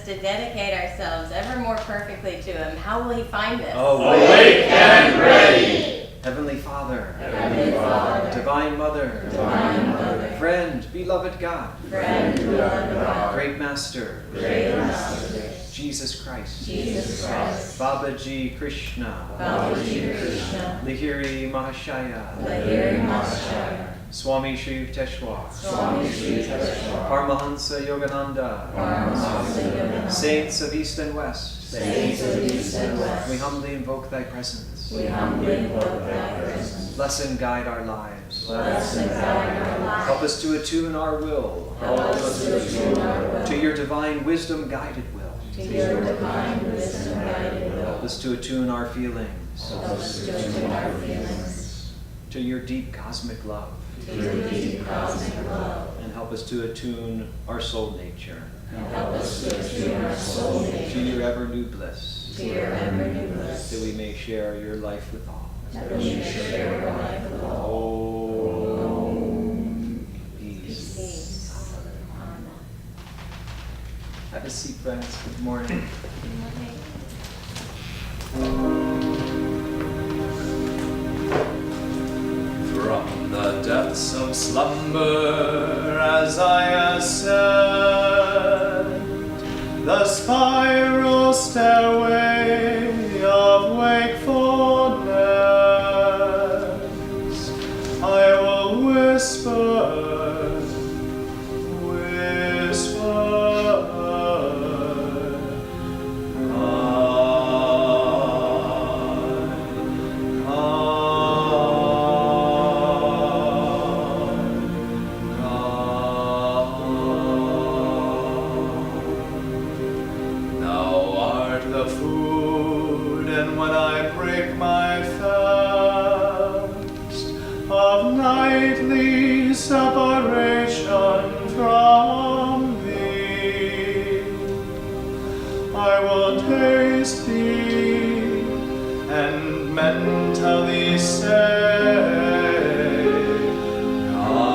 to dedicate ourselves ever more perfectly to Him, how will He find us? Awake and ready! Heavenly Father, Heavenly Father, Divine Mother, Divine Mother, Friend, beloved God, Friend, beloved God, Great Master, Great Master, Jesus Christ, Jesus Christ, Babaji Krishna, Babaji Krishna, Lahiri Mahashaya, Lahiri Mahashaya, Swami Shri Yukteswar, Swami Shri Yukteswar, Paramahansa Yogananda, Paramahansa Yogananda, Saints of East and West, Saints of East and West, we humbly invoke Thy presence. we humbly invoke Thy presence. Bless and guide our lives. Bless and guide our lives. Help us to attune our will Help us to attune our will to Your divine wisdom guided will. to Your divine wisdom guided will. Help us to attune our feelings Help us to attune our feelings to Your deep cosmic love. to Your deep cosmic love. And help us to attune our soul nature Help us to attune our soul to nature Your ever new bliss, to Your ever new bliss, that we may share Your life with all. that we may share Your life with all. Om. Peace. Peace. Amen. Have a seat, friends. Good morning. From the depths of slumber as I ascend the spiral stairway of wakefulness, I will whisper, separation from thee. I will taste thee and mentally say, God,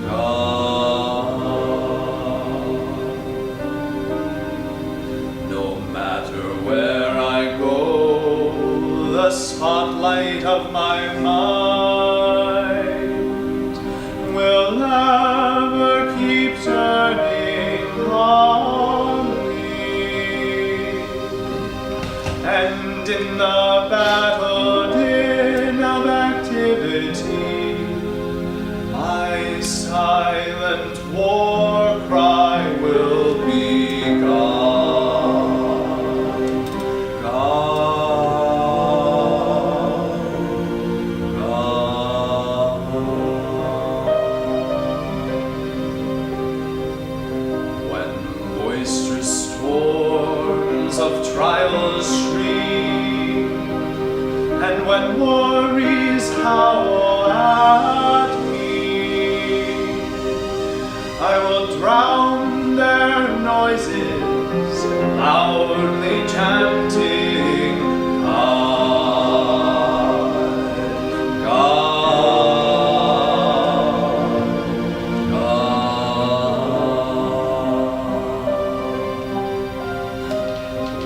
God, God. No matter where I go, the spotlight of my mind will never keep turning on me. And in the battle din of activity, my silent war cry will be God. Trials shriek, and when worries howl at me, I will drown their noises, loudly chanting, God, God, God.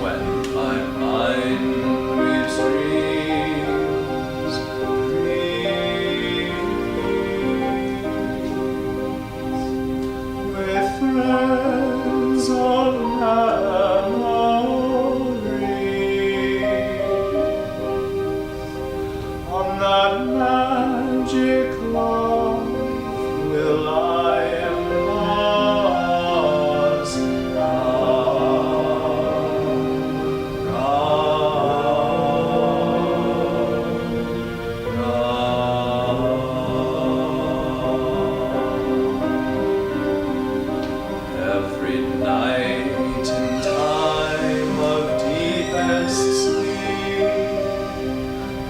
When my mind weaves dreams, with threads of memory, on that magic cloth will I emboss every night in time of deepest sleep,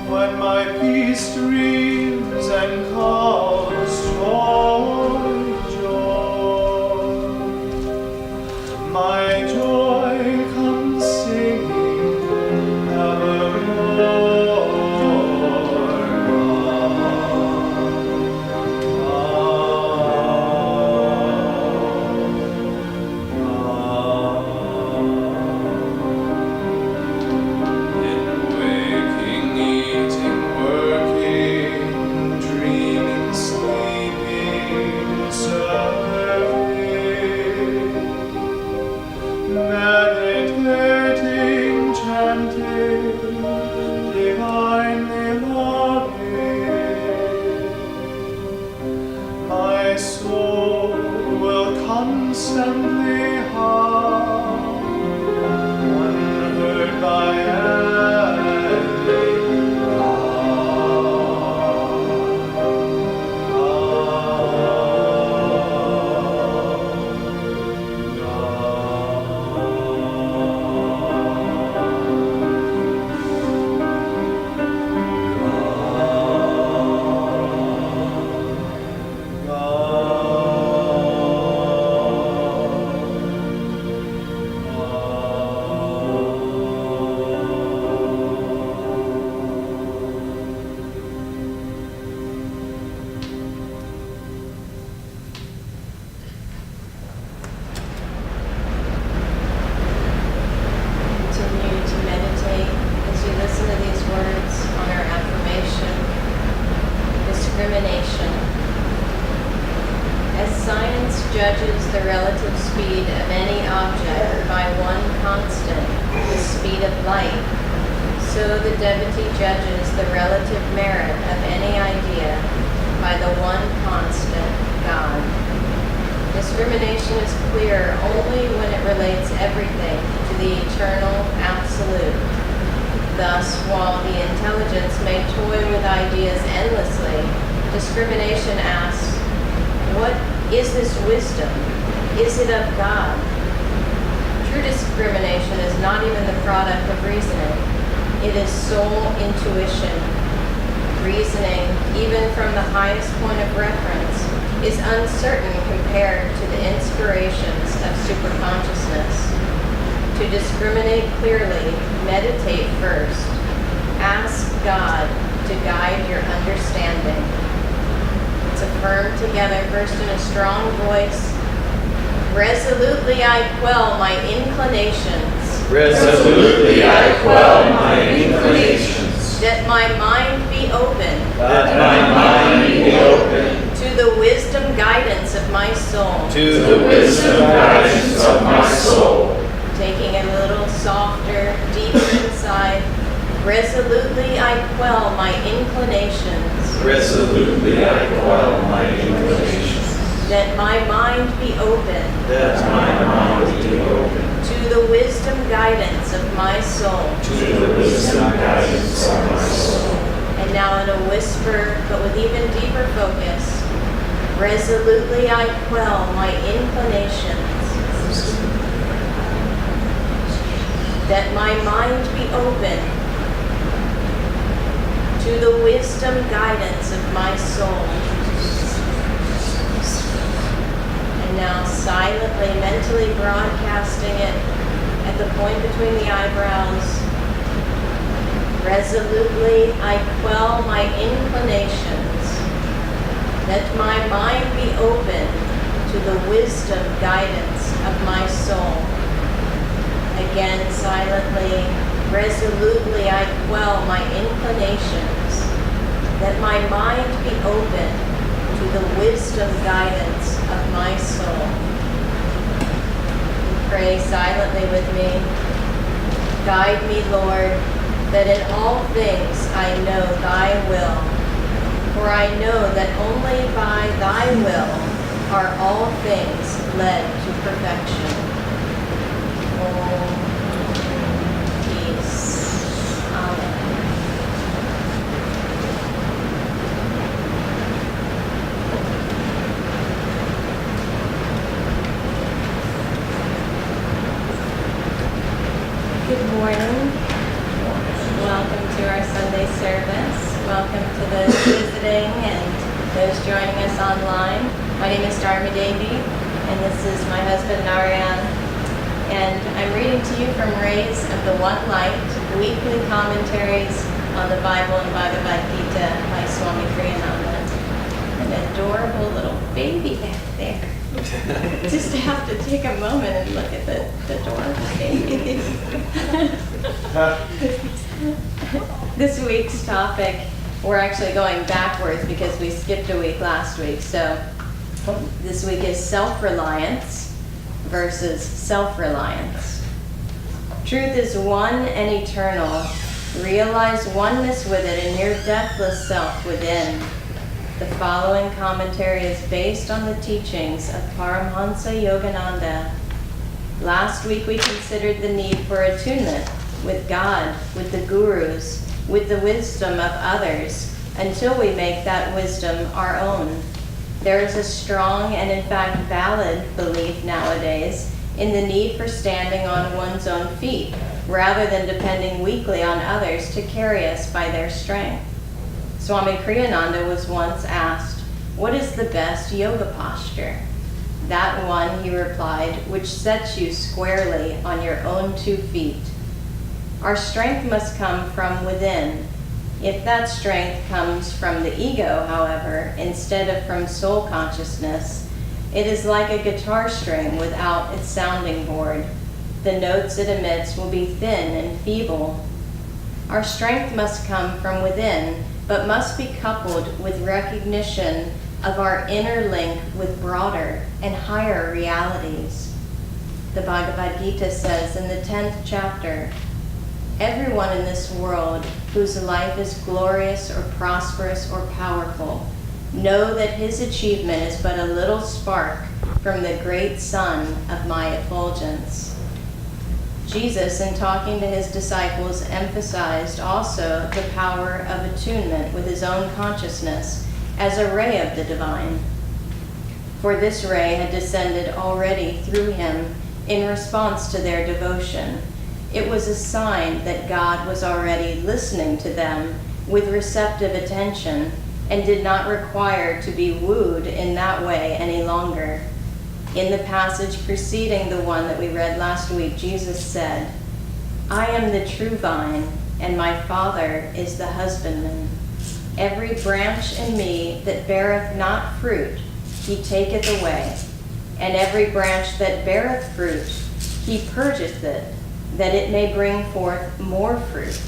when my peace dreams and calls joy, joy, my joy comes singing evermore, God, so the devotee judges the relative merit of any idea by the one constant, God. Discrimination is clear only when it relates everything to the eternal absolute. Thus, while the intelligence may toy with ideas endlessly, discrimination asks, what is this wisdom? Is it of God? True discrimination is not even the product of reasoning. It is soul intuition. Reasoning, even from the highest point of reference, is uncertain compared to the inspirations of superconsciousness. To discriminate clearly, meditate first. Ask God to guide your understanding. Let's affirm together, first in a strong voice. Resolutely I quell my inclinations. Resolutely I quell my inclinations. That my mind be open. That my mind be open. To the wisdom guidance of my soul. To the wisdom guidance of my soul. Taking a little softer, deeper inside. Resolutely I quell my inclinations. Resolutely I quell my inclinations. That my mind be open. That my mind be open. To the wisdom guidance of my soul. To the wisdom guidance of my soul. And now in a whisper, but with even deeper focus. Resolutely I quell my inclinations. That my mind be open to the wisdom guidance of my soul. And now silently, mentally broadcasting it at the point between the eyebrows. Resolutely I quell my inclinations. That my mind be open to the wisdom guidance of my soul. Again, silently, resolutely I quell my inclinations, that my mind be open to the wisdom guidance of my soul. Pray silently with me. Guide me, Lord, that in all things I know thy will, for I know that only by thy will are all things led to perfection. Peace. Amen. Good morning. Welcome to our Sunday service. Welcome to those visiting and those joining us online. My name is Dharmadevi, and this is my husband Narayan. And I'm reading to you from Rays of the One Light, weekly commentaries on the Bible and Bhagavad Gita by Swami Ananda. An adorable little baby back there. Just have to take a moment and look at the adorable baby. This week's topic, we're actually going backwards because we skipped a week last week. So this week is Self-Reliance versus Self-Reliance. Truth is one and eternal. Realize oneness with it in your deathless self within. The following commentary is based on the teachings of Paramhansa Yogananda. Last week we considered the need for attunement with God, with the gurus, with the wisdom of others, until we make that wisdom our own. There is a strong and in fact valid belief nowadays in the need for standing on one's own feet, rather than depending weakly on others to carry us by their strength. Swami Kriyananda was once asked, "What is the best yoga posture?" "That one," he replied, "which sets you squarely on your own 2 feet." Our strength must come from within. If that strength comes from the ego, however, instead of from soul consciousness, it is like a guitar string without its sounding board. The notes it emits will be thin and feeble. Our strength must come from within, but must be coupled with recognition of our inner link with broader and higher realities. The Bhagavad Gita says in the 10th chapter, everyone in this world whose life is glorious or prosperous or powerful, know that his achievement is but a little spark from the great sun of my effulgence. Jesus, in talking to his disciples, emphasized also the power of attunement with his own consciousness as a ray of the divine. For this ray had descended already through him in response to their devotion. It was a sign that God was already listening to them with receptive attention and did not require to be wooed in that way any longer. In the passage preceding the one that we read last week, Jesus said, "I am the true vine, and my Father is the husbandman. Every branch in me that beareth not fruit, he taketh away, and every branch that beareth fruit, he purgeth it, that it may bring forth more fruit.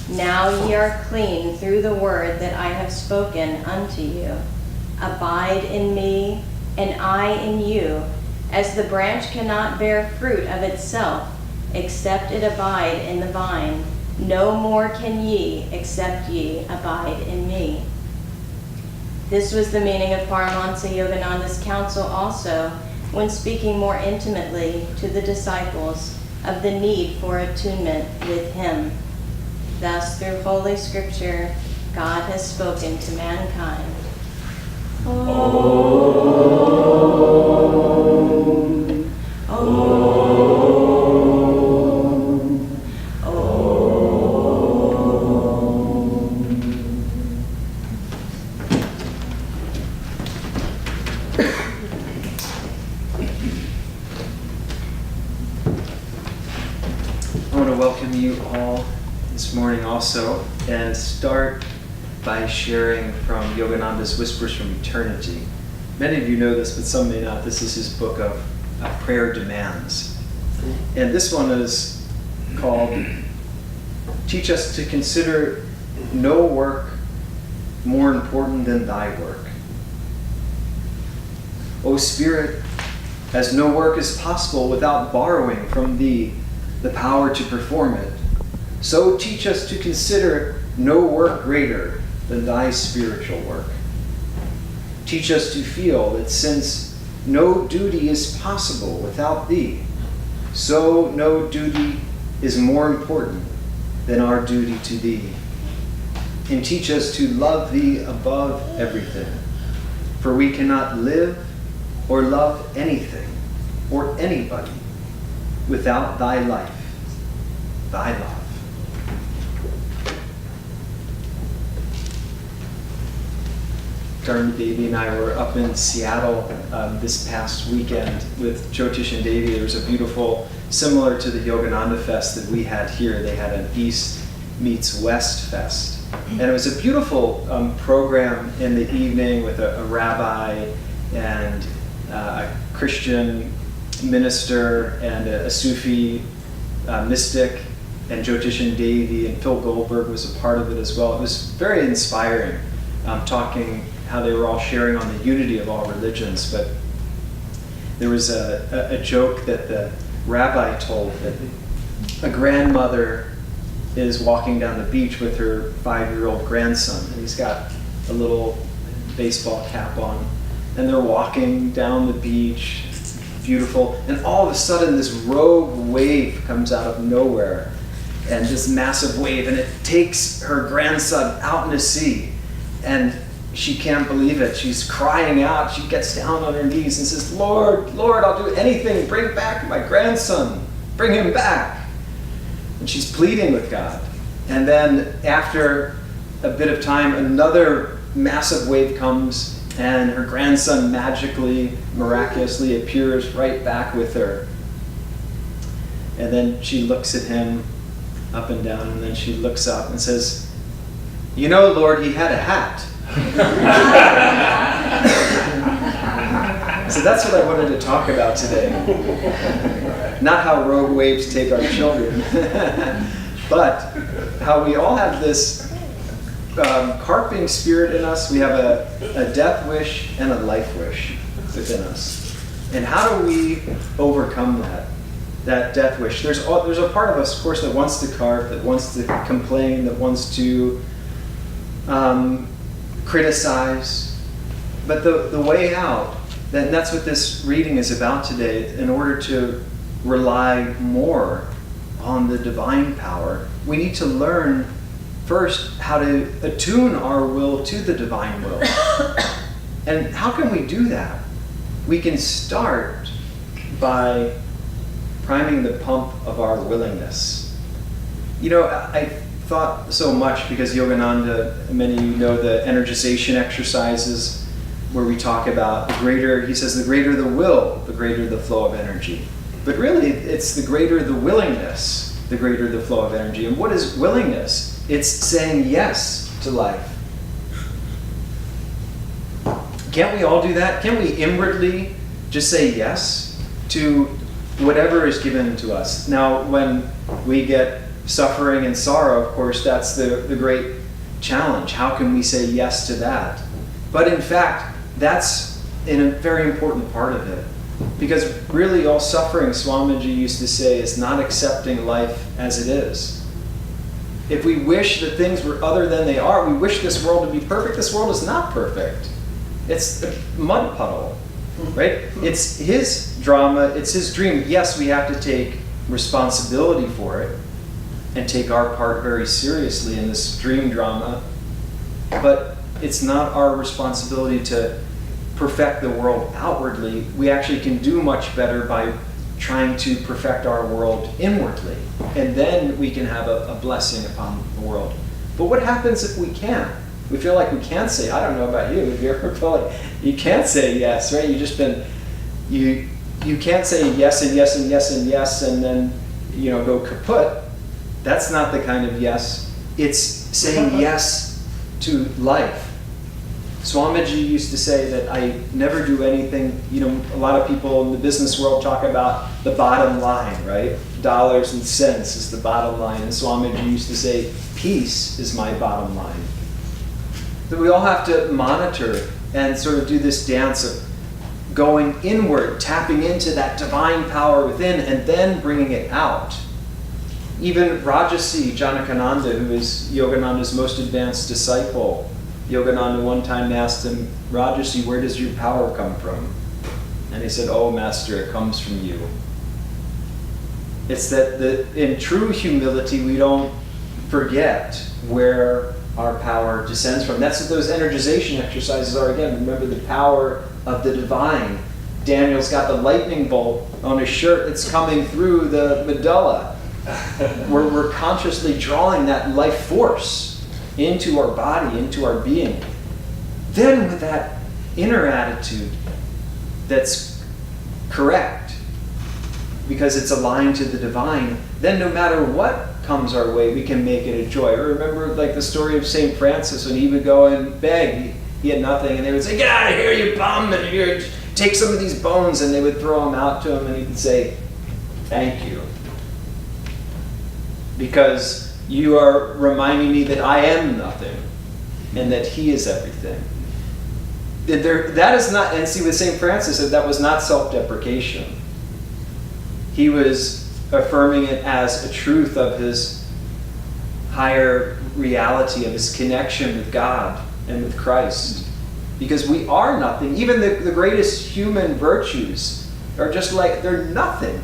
Now ye are clean through the word that I have spoken unto you. Abide in me, and I in you, as the branch cannot bear fruit of itself, except it abide in the vine. No more can ye, except ye abide in me." This was the meaning of Paramahansa Yogananda's counsel also, when speaking more intimately to the disciples of the need for attunement with him. Thus, through Holy Scripture, God has spoken to mankind. Om. Om. Om. I want to welcome you all this morning also, and start by sharing from Yogananda's Whispers from Eternity. Many of you know this, but some may not. This is his book of prayer demands. And this one is called "Teach Us to Consider No Work More Important Than Thy Work." O Spirit, as no work is possible without borrowing from Thee the power to perform it, so teach us to consider no work greater than Thy spiritual work. Teach us to feel that since no duty is possible without Thee, so no duty is more important than our duty to Thee. And teach us to love Thee above everything, for we cannot live or love anything or anybody without Thy life, Thy love. Dharmadevi and I were up in Seattle this past weekend with Jyotish and Devi. There was a beautiful, similar to the Yogananda Fest that we had here, they had an East meets West Fest. And it was a beautiful program in the evening with a rabbi and a Christian minister and a Sufi mystic, and Jyotish and Devi, and Phil Goldberg was a part of it as well. It was very inspiring, talking how they were all sharing on the unity of all religions. But there was a joke that the rabbi told, that a grandmother is walking down the beach with her 5-year-old grandson, and he's got a little baseball cap on, and they're walking down the beach, beautiful, and all of a sudden this rogue wave comes out of nowhere, and this massive wave, and it takes her grandson out in the sea, and she can't believe it. She's crying out. She gets down on her knees and says, "Lord, Lord, I'll do anything. Bring back my grandson. Bring him back." And she's pleading with God. And then after a bit of time, another massive wave comes, and her grandson magically, miraculously appears right back with her. And then she looks at him up and down, and then she looks up and says, "You know, Lord, he had a hat." So that's what I wanted to talk about today. Not how rogue waves take our children, but how we all have this carping spirit in us. We have a death wish and a life wish within us. And how do we overcome that? that death wish. There's a part of us, of course, that wants to carp, that wants to complain, that wants to criticize. But the way out, and that's what this reading is about today, in order to rely more on the divine power, we need to learn first how to attune our will to the divine will. And how can we do that? We can start by priming the pump of our willingness. You know, I thought so much because Yogananda, many of you know the energization exercises where we talk about the greater, he says, the greater the will, the greater the flow of energy. But really, it's the greater the willingness, the greater the flow of energy. And what is willingness? It's saying yes to life. Can't we all do that? Can't we inwardly just say yes to whatever is given to us? Now, when we get suffering and sorrow, of course, that's the great challenge. How can we say yes to that? But in fact, that's a very important part of it. Because really all suffering, Swamiji used to say, is not accepting life as it is. If we wish that things were other than they are, we wish this world to be perfect, this world is not perfect. It's a mud puddle, right? It's his drama, it's his dream. Yes, we have to take responsibility for it and take our part very seriously in this dream drama, but it's not our responsibility to perfect the world outwardly. We actually can do much better by trying to perfect our world inwardly, and then we can have a blessing upon the world. But what happens if we can't? We feel like we can't say, I don't know about you, if you ever feel like you can't say yes, right? You can't say yes and yes and yes and yes and then, go kaput. That's not the kind of yes. It's saying yes to life. Swamiji used to say that I never do anything, a lot of people in the business world talk about the bottom line, right? Dollars and cents is the bottom line. And Swamiji used to say, peace is my bottom line. That we all have to monitor and sort of do this dance of going inward, tapping into that divine power within, and then bringing it out. Even Rajasi Janakananda, who is Yogananda's most advanced disciple, Yogananda one time asked him, Rajasi, where does your power come from? And he said, oh, Master, it comes from you. It's that in true humility, we don't forget where our power descends from. That's what those energization exercises are. Again, remember the power of the divine. Daniel's got the lightning bolt on his shirt. It's coming through the medulla. We're consciously drawing that life force into our body, into our being. Then with that inner attitude that's correct, because it's aligned to the divine, then no matter what comes our way, we can make it a joy. Or remember the story of St. Francis when he would go and beg. He had nothing, and they would say, get out of here, you bum, and here, take some of these bones, and they would throw them out to him, and he would say, thank you. Because you are reminding me that I am nothing, and that he is everything. That is not, and see with St. Francis, that was not self-deprecation. He was affirming it as a truth of his higher reality, of his connection with God and with Christ. Because we are nothing. Even the greatest human virtues are just they're nothing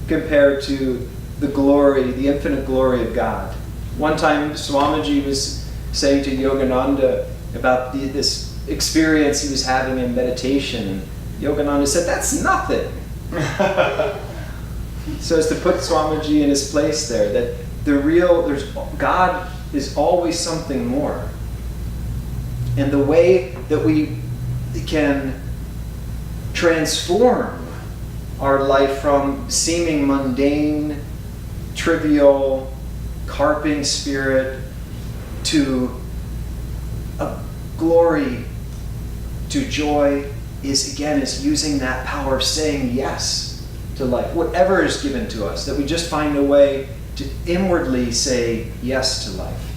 compared to the glory, the infinite glory of God. One time Swamiji was saying to Yogananda about this experience he was having in meditation, and Yogananda said, that's nothing. So as to put Swamiji in his place there, that God is always something more. And the way that we can transform our life from seeming mundane, trivial, carping spirit to a glory, to joy, is using that power of saying yes to life, whatever is given to us, that we just find a way to inwardly say yes to life.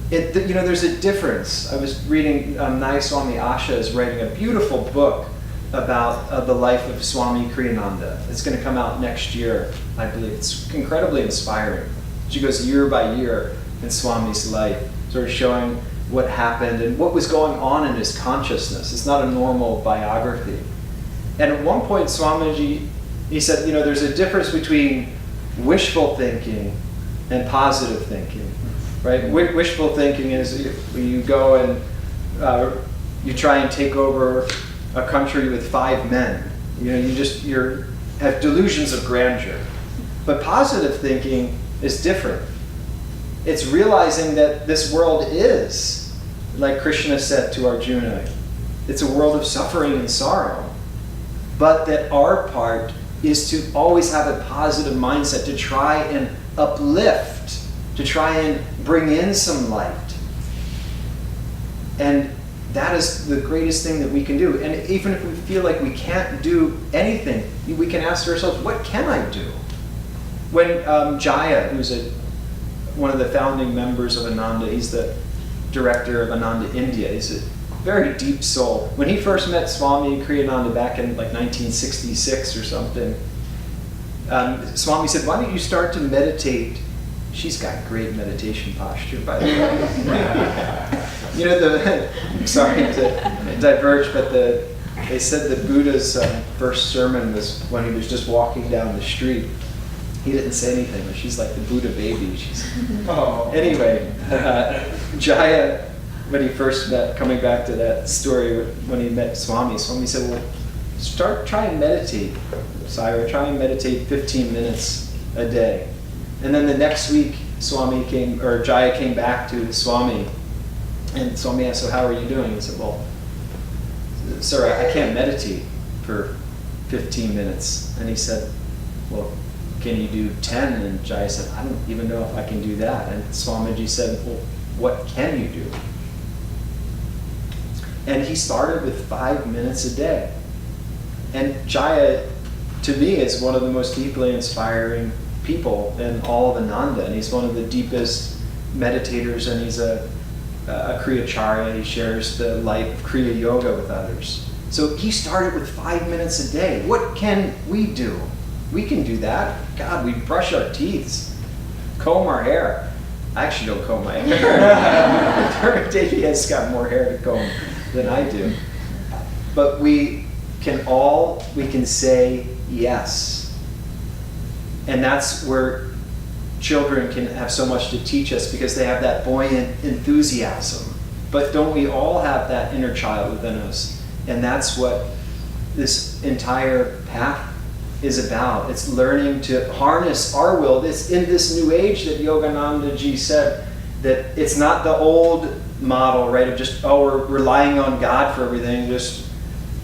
There's a difference. I was reading Nayaswami Asha is writing a beautiful book about the life of Swami Kriyananda. It's going to come out next year, I believe. It's incredibly inspiring. She goes year by year in Swami's life, sort of showing what happened and what was going on in his consciousness. It's not a normal biography. And at one point, Swamiji, he said, there's a difference between wishful thinking and positive thinking, right? Wishful thinking is you go and you try and take over a country with 5 men. You have delusions of grandeur. But positive thinking is different. It's realizing that this world is, like Krishna said to Arjuna, it's a world of suffering and sorrow. But that our part is to always have a positive mindset, to try and uplift, to try and bring in some light. And that is the greatest thing that we can do. And even if we feel like we can't do anything, we can ask ourselves, what can I do? When Jaya, who's one of the founding members of Ananda, he's the director of Ananda India, he's a very deep soul. When he first met Swami Kriyananda back in like 1966 or something, Swami said, why don't you start to meditate? She's got great meditation posture, by the way. Sorry to diverge, but they said that Buddha's first sermon was when he was just walking down the street. He didn't say anything, but she's like the Buddha baby. Anyway, Jaya, when he first met, coming back to that story, when he met Swami said, well, try and meditate, Saira, try and meditate 15 minutes a day. And then the next week, Jaya came back to Swami, and Swami asked, so how are you doing? He said, well, sir, I can't meditate for 15 minutes. And he said, well, can you do 10? And Jaya said, I don't even know if I can do that. And Swamiji said, well, what can you do? And he started with 5 minutes a day. And Jaya, to me, is one of the most deeply inspiring people in all of Ananda. And he's one of the deepest meditators, and he's a Kriyacharya. He shares the light of Kriya Yoga with others. So he started with 5 minutes a day. What can we do? We can do that. God, we brush our teeth, comb our hair. I actually don't comb my hair. Dharmadevi has got more hair to comb than I do. But we can say yes. And that's where children can have so much to teach us, because they have that buoyant enthusiasm. But don't we all have that inner child within us? And that's what this entire path is about. It's learning to harness our will. It's in this new age that Yogananda Ji said that it's not the old model, right, of just, we're relying on God for everything, just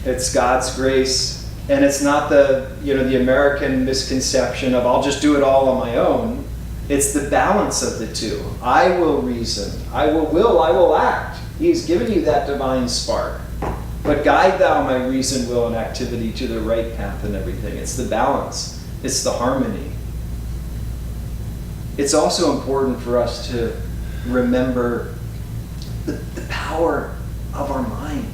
it's God's grace. And it's not the American misconception of I'll just do it all on my own. It's the balance of the two. I will reason, I will act. He's given you that divine spark. But guide thou my reason, will, and activity to the right path and everything. It's the balance. It's the harmony. It's also important for us to remember the power of our mind.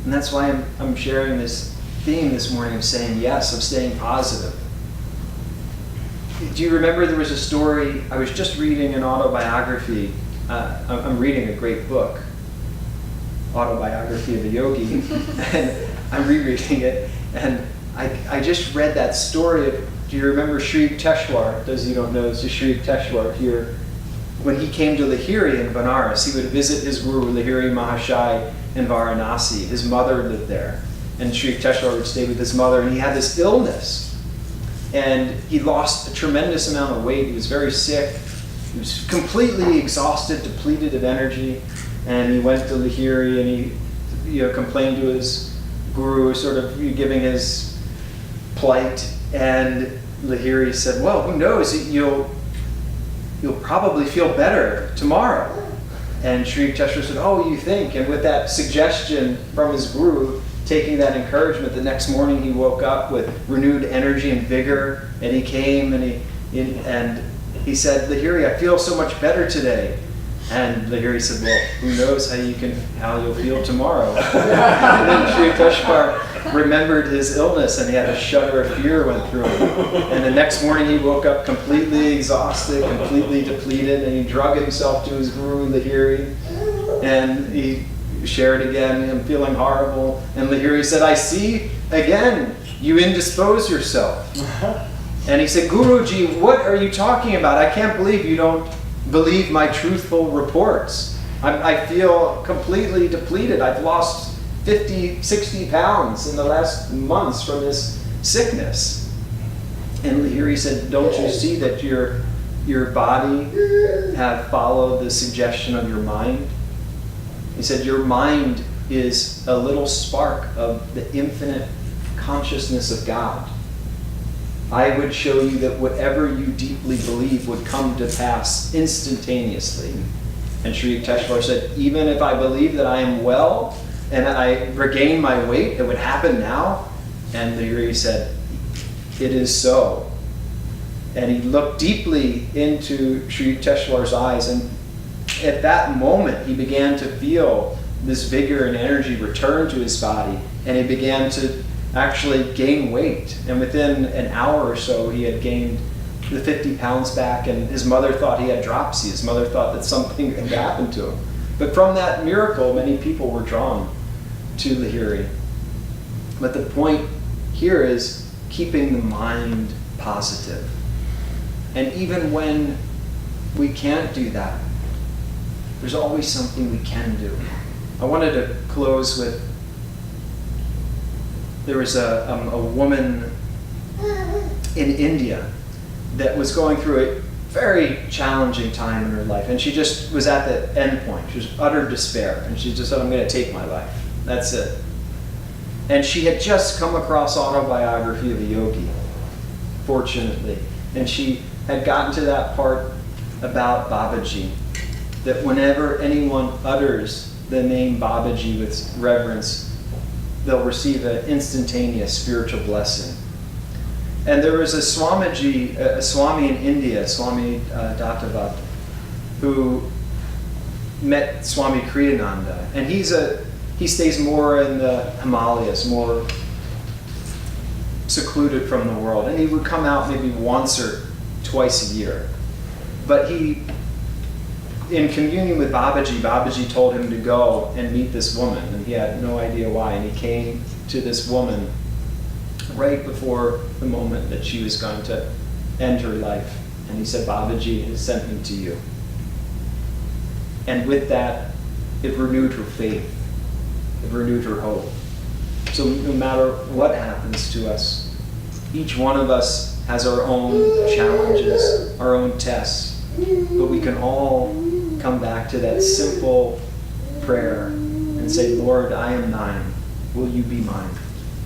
And that's why I'm sharing this theme this morning of saying yes, of staying positive. Do you remember there was a story, I was just reading an autobiography. I'm reading a great book. Autobiography of a Yogi, and I'm rereading it, and I just read that story of, do you remember Sri Yukteswar? Those of you who don't know, it's Sri Yukteswar here. When he came to Lahiri in Benares, he would visit his guru, Lahiri Mahashai, in Varanasi. His mother lived there, and Sri Yukteswar would stay with his mother, and he had this illness, and he lost a tremendous amount of weight. He was very sick. He was completely exhausted, depleted of energy. And he went to Lahiri and he complained to his guru, sort of giving his plight. And Lahiri said, well, who knows, you'll probably feel better tomorrow. And Sri Yukteswar said, oh, you think? And with that suggestion from his guru, taking that encouragement, the next morning he woke up with renewed energy and vigor. And he came and he said, Lahiri, I feel so much better today. And Lahiri said, well, who knows how you'll feel tomorrow. And then Sri Yukteswar remembered his illness, and he had a shudder of fear went through him. And the next morning he woke up completely exhausted, completely depleted, and he drug himself to his guru Lahiri. And he shared again, I'm feeling horrible. And Lahiri said, I see again, you indispose yourself. And he said, Guruji, what are you talking about? I can't believe you don't believe my truthful reports. I feel completely depleted. I've lost 50, 60 pounds in the last months from this sickness. And Lahiri said, don't you see that your body have followed the suggestion of your mind? He said, your mind is a little spark of the infinite consciousness of God. I would show you that whatever you deeply believe would come to pass instantaneously. And Sri Yukteswar said, even if I believe that I am well and I regain my weight, it would happen now. And Lahiri said, it is so. And he looked deeply into Sri Yukteswar's eyes, and at that moment he began to feel this vigor and energy return to his body, and he began to actually gain weight. And within an hour or so, he had gained the 50 pounds back, and his mother thought he had dropsy. His mother thought that something had happened to him. But from that miracle, many people were drawn to Lahiri. But the point here is keeping the mind positive. And even when we can't do that, there's always something we can do. I wanted to close with, there was a woman in India that was going through a very challenging time in her life, and she just was at the end point. She was utter despair, and she just said, I'm going to take my life. That's it. And she had just come across Autobiography of a Yogi, fortunately, and she had gotten to that part about Babaji, that whenever anyone utters the name Babaji with reverence, they'll receive an instantaneous spiritual blessing. And there was a Swamiji, a Swami in India, Swami Dattavad, who met Swami Kriyananda. And he stays more in the Himalayas, more secluded from the world. And he would come out maybe once or twice a year. But in communion with Babaji, Babaji told him to go and meet this woman, and he had no idea why. And he came to this woman right before the moment that she was going to end her life. And he said, Babaji has sent me to you. And with that, it renewed her faith. It renewed her hope. So no matter what happens to us, each one of us has our own challenges, our own tests, but we can all come back to that simple prayer and say, Lord, I am thine. Will you be mine?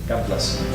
God bless you.